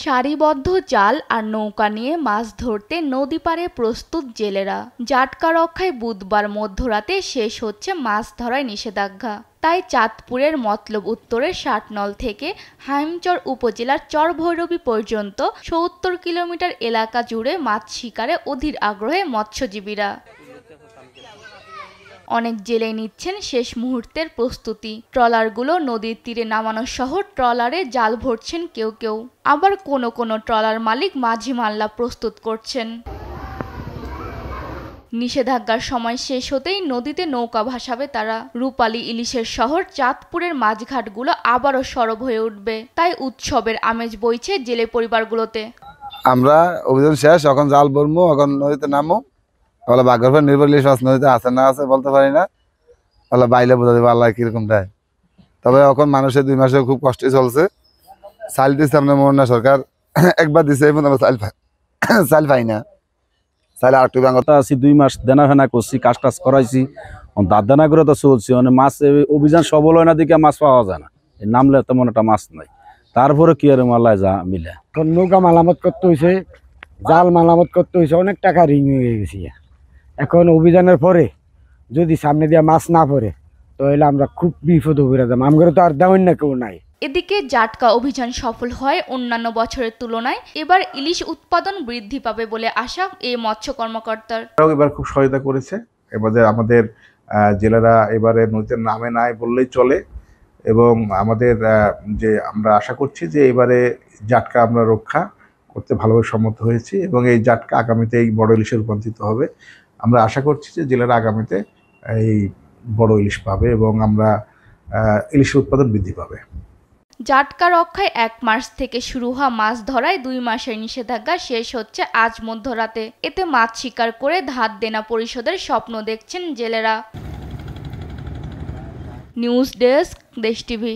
সারিবদ্ধ জাল আর নৌকা নিয়ে মাছ ধরতে নদী পাড়ে প্রস্তুত জেলেরা। জাটকা রক্ষায় বুধবার মধ্যরাতে শেষ হচ্ছে মাছ ধরায় নিষেধাজ্ঞা। তাই চাঁদপুরের মতলব উত্তরের ৬০নল থেকে হাইমচর উপজেলার চরভৈরবী পর্যন্ত ৭০ কিলোমিটার এলাকা জুড়ে মাছ শিকারে অধীর আগ্রহে মৎস্যজীবীরা। অনেক জেলেই নিচ্ছেন শেষ মুহূর্তের প্রস্তুতি। ট্রলারগুলো নদীর তীরে নামানো সহ ট্রলারে জাল ভরছেন কেউ কেউ, আবার কোনো ট্রলার মালিক মাঝি মাল্লা প্রস্তুত করছেন। নিষেধাজ্ঞার সময় শেষ হতেই নদীতে নৌকা ভাসাবে তারা। রূপালী ইলিশের শহর চাঁদপুরের মাছঘাটগুলো আবারও সরব হয়ে উঠবে, তাই উৎসবের আমেজ বইছে জেলে পরিবারগুলোতে। আমরা অভিযান শেষ, এখন জাল ভরবো, এখন নদীতে নামো। বলে বাঘের পর নির্ভর ইলিশ মাছ নদীতে আছে না আছে বলতে পারি না, বলে বাইলে বোঝা দেবো আল্লাহ কিরকম দেয়। তবে এখন মানুষের 2 মাসে খুব কষ্টে চলছে। চাল দিচ্ছে আপনার মোহনা সরকার, একবার দিচ্ছে আমরা চাল পাই না। চাল আরেকটু ব্যাঙ্গতা আছি 2 মাস দেনা ফেনা করছি, কাজ টাজ করাইছি, দাঁত দেনা করে তো চলছি। মানে মাছ অভিযান সবল হয় না দিকে মাছ পাওয়া যায় না, নামলে তেমন একটা মাছ নাই। তারপরে কি আর মাল্লায় যা মিলে এখন নৌকা মালামত করতে হয়েছে, জাল মালামত করতে হয়েছে, অনেক টাকা ঋণ হয়ে গেছি। এখন অভিযানের পরে যদি সামনে দিয়ে মাছ না পড়ে তাহলে আমরা খুব বিপদ হয়ে যাবো। আমরা তো আর দেওয়ার না কেউ নাই। এদিকে জাটকা অভিযান সফল হয় অন্যান্য বছরের তুলনায় এবার ইলিশ উৎপাদন বৃদ্ধি পাবে বলে আশা এই মৎস্য কর্মকর্তার। এবার খুব সহায়তা করেছে। এবারে আমাদের জেলেরা এবারে নদীতে নামে নাই বললেই চলে, এবং আমাদের যে আমরা আশা করছি যে এবারে জাটকা আমরা রক্ষা করতে ভালোভাবে সম্মত হয়েছি, এবং এই জাটকা আগামীতে এই বড় ইলিশে রূপান্তরিত হবে। আমরা আশা করছি যে জেলেরা আগামীতে এই বড় ইলিশ পাবে এবং আমরা ইলিশের উৎপাদন বৃদ্ধি পাবে। জাটকা রক্ষায় ১ মার্চ থেকে শুরু হওয়া মাছ ধরায় 2 মাসের নিষেধাজ্ঞা শেষ হচ্ছে আজ মধ্যরাতে। এতে মাছ শিকার করে ধার দেনা পরিশোধের স্বপ্ন দেখছেন জেলেরা। নিউজ ডেস্ক, দেশ টিভি।